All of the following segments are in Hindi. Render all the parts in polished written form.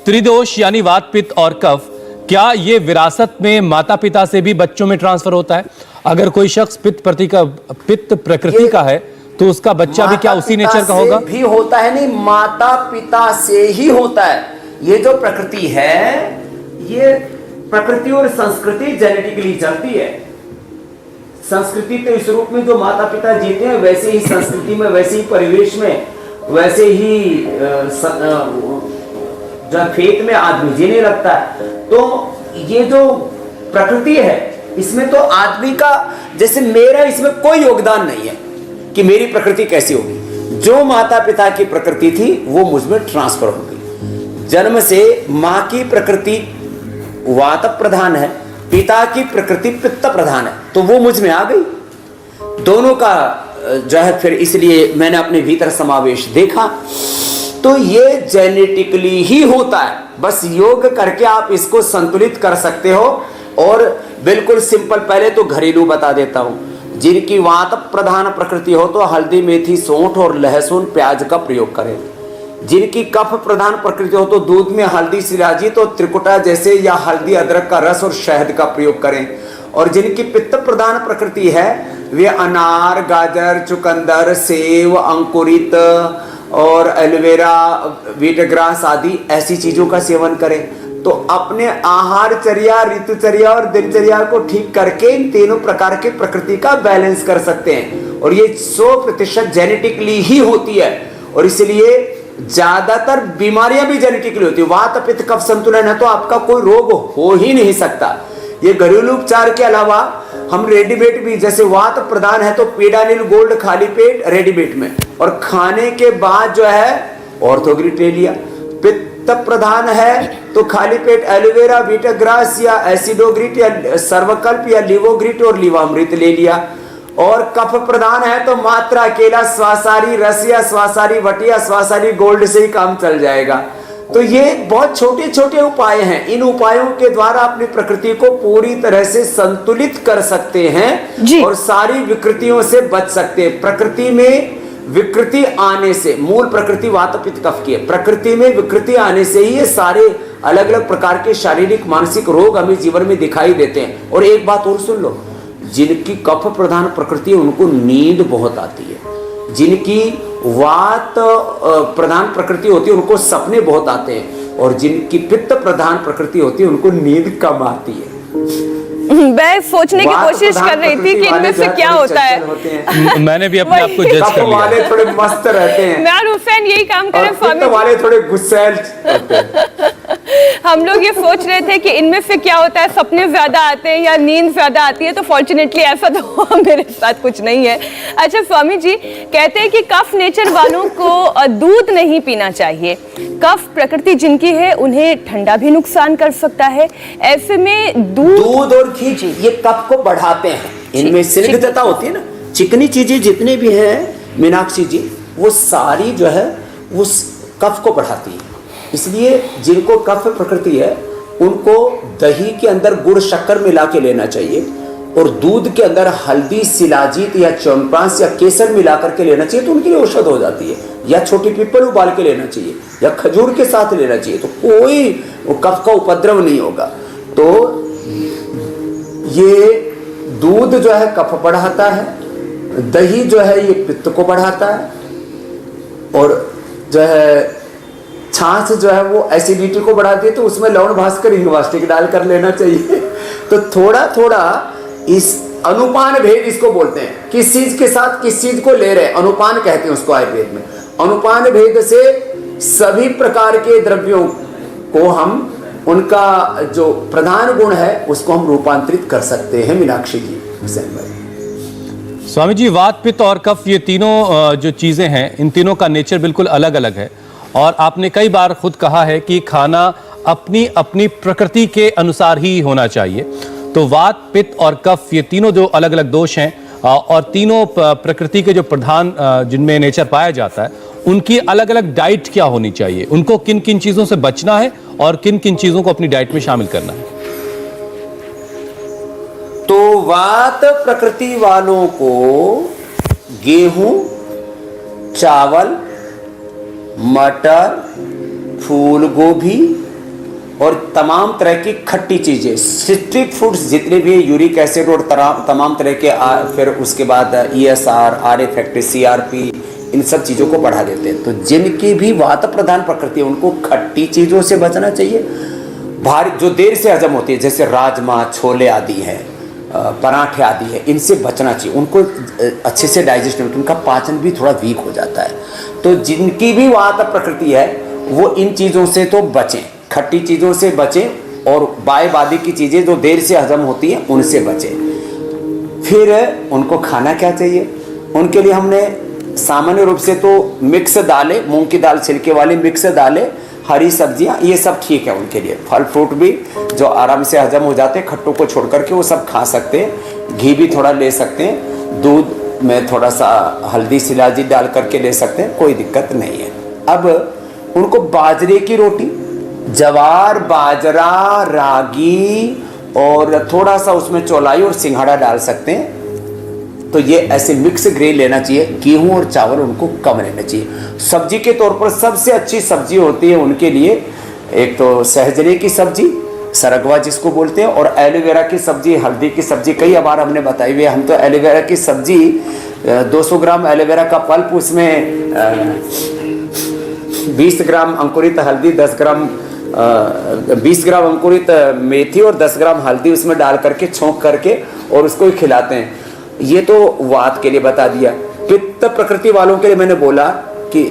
त्रिदोष यानी वात, पित्त और कफ, क्या ये विरासत में माता पिता से भी बच्चों में ट्रांसफर होता है? अगर कोई शख्स पित्त प्रकृति का है तो उसका बच्चा भी क्या उसी नेचर का होगा? भी होता है, नहीं, माता पिता से ही होता है। ये जो प्रकृति है, ये प्रकृति और संस्कृति जेनेटिकली चलती है। संस्कृति तो इस रूप में जो माता पिता जीते हैं वैसे ही संस्कृति में, वैसे ही परिवेश में, वैसे ही जो फेत में आदमी जीने लगता है। तो ये जो प्रकृति है इसमें तो आदमी का, जैसे मेरा इसमें कोई योगदान नहीं है कि मेरी प्रकृति कैसी होगी। जो माता पिता की प्रकृति थी वो मुझ में ट्रांसफर हो गई। जन्म से माँ की प्रकृति वात प्रधान है, पिता की प्रकृति पित्त प्रधान है, तो वो मुझ में आ गई। दोनों का जो है फिर इसलिए मैंने अपने भीतर समावेश देखा। तो ये जेनेटिकली ही होता है, बस योग करके आप इसको संतुलित कर सकते हो। और बिल्कुल सिंपल, पहले तो घरेलू बता देता हूं। जिनकी वात प्रधान प्रकृति हो तो हल्दी, मेथी, सौंठ और लहसुन, प्याज का प्रयोग करें। जिनकी कफ प्रधान प्रकृति हो तो दूध में हल्दी, शिलाजीत और त्रिकुटा जैसे या हल्दी, अदरक का रस और शहद का प्रयोग करें। और जिनकी पित्त प्रधान प्रकृति है वे अनार, गाजर, चुकंदर, सेव, अंकुरित और एलोवेरा, वीटग्रास आदि ऐसी चीजों का सेवन करें। तो अपने आहारचर्या, ऋतुचर्या और दिनचर्या को ठीक करके इन तीनों प्रकार के प्रकृति का बैलेंस कर सकते हैं। और ये 100% जेनेटिकली ही होती है। और इसलिए ज्यादातर बीमारियां भी जेनेटिकली होती है। वात, पित्त, कफ संतुलन है तो आपका कोई रोग हो ही नहीं सकता। ये घरेलू उपचार के अलावा हम रेडीमेड भी, जैसे वात प्रदान है तो पीडानिल गोल्ड खाली पेट रेडीमेड में, और खाने के बाद जो है ऑर्थोग्रिट ले लिया। पित्त प्रधान है तो खाली पेट एलोवेरा, वीटाग्रास या एसिडोग्रिट या सर्वकल्प या लिवोग्रिट और लिवामृत ले लिया। और कफ प्रधान है तो मात्रा अकेला स्वासारी रस या स्वासारी वटी या स्वासारी गोल्ड से ही काम चल जाएगा। तो ये बहुत छोटे छोटे उपाय हैं। इन उपायों के द्वारा अपनी प्रकृति को पूरी तरह से संतुलित कर सकते हैं और सारी विकृतियों से बच सकते हैं। प्रकृति में विकृति आने से, मूल प्रकृति वात, पित्त, कफ की है, प्रकृति में विकृति आने से ही ये सारे अलग अलग प्रकार के शारीरिक मानसिक रोग हमें जीवन में दिखाई देते हैं। और एक बात और सुन लो, जिनकी कफ प्रधान प्रकृति है उनको नींद बहुत आती है। जिनकी वात प्रधान प्रकृति होती है उनको सपने बहुत आते हैं। और जिनकी पित्त प्रधान प्रकृति होती है उनको नींद कम आती है। मैं सोचने की कोशिश कर रही थी कि इनमें से क्या होता है। मैंने भी अपने आप को जज कर लिया। वाले थोड़े मस्त रहते हैं, मैं हुसैन यही काम करें, पित्त वाले थोड़े गुस्सैल रहते हैं। हम लोग ये सोच रहे थे कि इनमें से क्या होता है, सपने ज्यादा आते हैं या नींद ज्यादा आती है। तो फॉर्चुनेटली ऐसा तो मेरे साथ कुछ नहीं है। अच्छा स्वामी जी, कहते हैं कि कफ नेचर वालों को दूध नहीं पीना चाहिए। कफ प्रकृति जिनकी है उन्हें ठंडा भी नुकसान कर सकता है। ऐसे में दूध और घी ये कफ को बढ़ाते हैं। इनमें स्निग्धता होती है ना, चिकनी चीजें जितने भी हैं मीनाक्षी जी, वो सारी जो है वो कफ को बढ़ाती है। इसलिए जिनको कफ प्रकृति है उनको दही के अंदर गुड़ शक्कर मिला के लेना चाहिए और दूध के अंदर हल्दी, शिलाजीत या च्यवनप्राश या केसर मिला करके लेना चाहिए, तो उनके लिए औषध हो जाती है। या छोटी पीपल उबाल के लेना चाहिए या खजूर के साथ लेना चाहिए, तो कोई कफ का उपद्रव नहीं होगा। तो ये दूध जो है कफ बढ़ाता है, दही जो है ये पित्त को बढ़ाता है, और जो है छाछ जो है वो एसिडिटी को बढ़ाती है। तो उसमें लवण भास्कर हिंगवाष्टिक डाल कर लेना चाहिए। तो थोड़ा थोड़ा इस अनुपान भेद इसको बोलते हैं, किस चीज के साथ किस चीज को ले रहे हैं, अनुपान कहते हैं उसको आयुर्वेद में। अनुपान भेद से सभी प्रकार के द्रव्यों को हम, उनका जो प्रधान गुण है उसको हम रूपांतरित कर सकते हैं। मीनाक्षी जी, स्वामी जी, वात, पित्त और कफ ये तीनों जो चीजें हैं, इन तीनों का नेचर बिल्कुल अलग अलग है। और आपने कई बार खुद कहा है कि खाना अपनी अपनी प्रकृति के अनुसार ही होना चाहिए। तो वात, पित्त और कफ ये तीनों जो अलग अलग दोष हैं और तीनों प्रकृति के जो प्रधान जिनमें नेचर पाया जाता है, उनकी अलग अलग डाइट क्या होनी चाहिए? उनको किन किन चीजों से बचना है और किन किन चीजों को अपनी डाइट में शामिल करना है? तो वात प्रकृति वालों को गेहूं, चावल, मटर, फूल गोभी, और तमाम तरह की खट्टी चीज़ें, सिट्रिक फूड्स जितने भी, यूरिक एसिड और तमाम तरह के फिर उसके बाद ESR, RA फैक्टर, CRP, इन सब चीज़ों को बढ़ा देते हैं। तो जिनकी भी वात प्रधान प्रकृति है उनको खट्टी चीज़ों से बचना चाहिए। भारी जो देर से हजम होती है जैसे राजमा, छोले आदि हैं, पराठे आदि है, इनसे बचना चाहिए। उनको अच्छे से डाइजेस्ट नहीं होता, उनका पाचन भी थोड़ा वीक हो जाता है। तो जिनकी भी वात प्रकृति है वो इन चीज़ों से तो बचें, खट्टी चीज़ों से बचें और बायबादी की चीज़ें जो देर से हजम होती हैं उनसे बचें। फिर उनको खाना क्या चाहिए? उनके लिए हमने सामान्य रूप से तो मिक्स दालें, मूंग की दाल छिलके वाली मिक्स दालें, हरी सब्जियां, ये सब ठीक है उनके लिए। फल फ्रूट भी जो आराम से हजम हो जाते हैं, खट्टों को छोड़ करके वो सब खा सकते हैं। घी भी थोड़ा ले सकते हैं, दूध में थोड़ा सा हल्दी शिलाजीत डाल करके ले सकते हैं, कोई दिक्कत नहीं है। अब उनको बाजरे की रोटी, जवार, बाजरा, रागी और थोड़ा सा उसमें चौलाई और सिंघाड़ा डाल सकते हैं। तो ये ऐसे मिक्स ग्रेन लेना चाहिए। गेहूं और चावल उनको कम लेना चाहिए। सब्जी के तौर पर सबसे अच्छी सब्जी होती है उनके लिए, एक तो सहजने की सब्जी, सरगवा जिसको बोलते हैं, और एलोवेरा की सब्जी, हल्दी की सब्जी कई बार हमने बताई हुई है। हम तो एलोवेरा की सब्जी 200 ग्राम एलोवेरा का पल्प, उसमें 20 ग्राम अंकुरित हल्दी, 20 ग्राम अंकुरित मेथी और 10 ग्राम हल्दी उसमें डाल करके छोंक करके और उसको ही खिलाते हैं। ये तो वात के लिए बता दिया। पित्त प्रकृति वालों के लिए मैंने बोला कि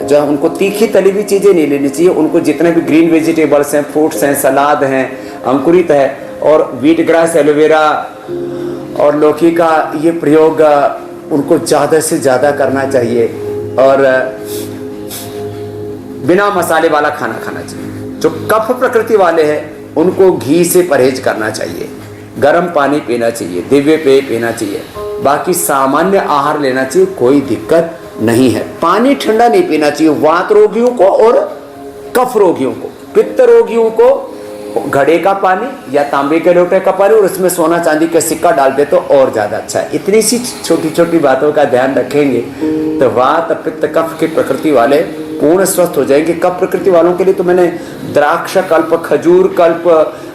जो उनको तीखी तली हुई चीज़ें नहीं लेनी चाहिए। उनको जितने भी ग्रीन वेजिटेबल्स हैं, फ्रूट्स हैं, सलाद हैं, अंकुरित है और व्हीट ग्रास, एलोवेरा और लौकी का ये प्रयोग उनको ज़्यादा से ज़्यादा करना चाहिए। और बिना मसाले वाला खाना खाना चाहिए। जो कफ प्रकृति वाले हैं उनको घी से परहेज करना चाहिए, गर्म पानी पीना चाहिए, दिव्य पेय पीना चाहिए, बाकी सामान्य आहार लेना चाहिए, कोई दिक्कत नहीं है। पानी ठंडा नहीं पीना चाहिए वात रोगियों को और कफ रोगियों को। पित्त रोगियों को घड़े का पानी या तांबे के लोटे का पानी और उसमें सोना चांदी का सिक्का डाल दे तो और ज़्यादा अच्छा है। इतनी सी छोटी छोटी बातों का ध्यान रखेंगे तो वात, पित्त, कफ की प्रकृति वाले पूर्ण स्वस्थ हो जाएंगे। कफ प्रकृति वालों के लिए तो मैंने द्राक्ष कल्प, खजूर कल्प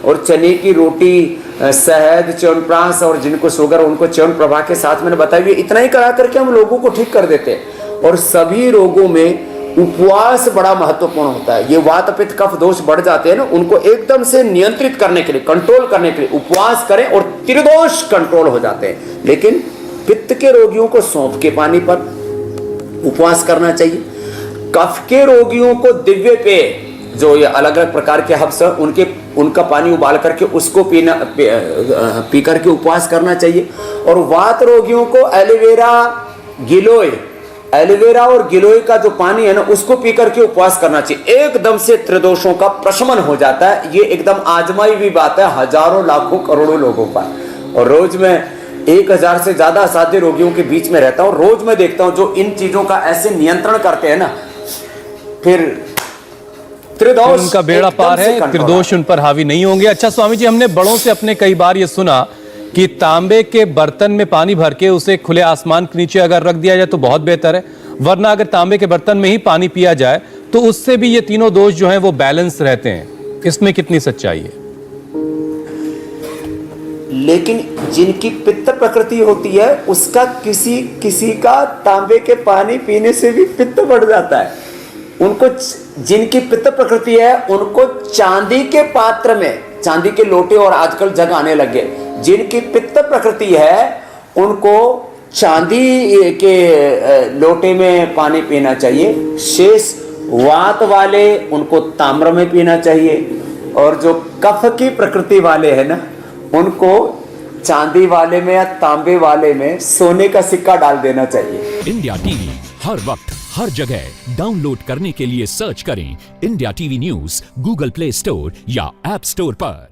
और चने की रोटी, शहद, च्यवनप्राश और जिनको शुगर उनको च्यवनप्रभा के साथ मैंने बताया। इतना ही करा करके हम लोगों को ठीक कर देते हैं। और सभी रोगों में उपवास बड़ा महत्वपूर्ण होता है। ये वात, पित्त, कफ दोष बढ़ जाते हैं ना, उनको एकदम से नियंत्रित करने के लिए, कंट्रोल करने के लिए उपवास करें और त्रिदोष कंट्रोल हो जाते हैं। लेकिन पित्त के रोगियों को सौंफ के पानी पर उपवास करना चाहिए। कफ के रोगियों को दिव्य पेय, जो ये अलग अलग प्रकार के हर्ब्स हैं उनका पानी उबाल करके उसको पी करके उपवास करना चाहिए। और वात रोगियों को एलोवेरा और गिलोय का जो पानी है ना उसको पी करके उपवास करना चाहिए। एकदम से त्रिदोषों का प्रशमन हो जाता है। ये एकदम आजमाई हुई बात है हजारों, लाखों, करोड़ों लोगों पर। और रोज में 1000 से ज्यादा असाध्य रोगियों के बीच में रहता हूँ। रोज मैं देखता हूँ जो इन चीजों का ऐसे नियंत्रण करते हैं ना, फिर त्रिदोष उनका बेड़ा पार है, त्रिदोष उन पर हावी नहीं होंगे। अच्छा स्वामी जी, हमने बड़ों से अपने कई बार ये सुना कि तांबे के बर्तन में पानी भर के उसे खुले आसमान के नीचे अगर रख दिया जाए तो बहुत बेहतर है, वरना अगर तांबे के बर्तन में ही पानी पिया जाए तो उससे भी ये तीनों दोष जो हैं वो बैलेंस रहते हैं। इसमें कितनी सच्चाई है? लेकिन जिनकी पित्त प्रकृति होती है उसका किसी का तांबे के पानी पीने से भी पित्त बढ़ जाता है। उनको, जिनकी पित्त प्रकृति है उनको चांदी के पात्र में, चांदी के लोटे और आजकल जग आने लगे। जिनकी पित्त प्रकृति है उनको चांदी के लोटे में पानी पीना चाहिए। शेष वात वाले उनको ताम्र में पीना चाहिए। और जो कफ की प्रकृति वाले हैं ना उनको चांदी वाले में या तांबे वाले में सोने का सिक्का डाल देना चाहिए। इंडिया टीवी हर वक्त हर जगह डाउनलोड करने के लिए सर्च करें India TV news Google play store या ऐप स्टोर पर।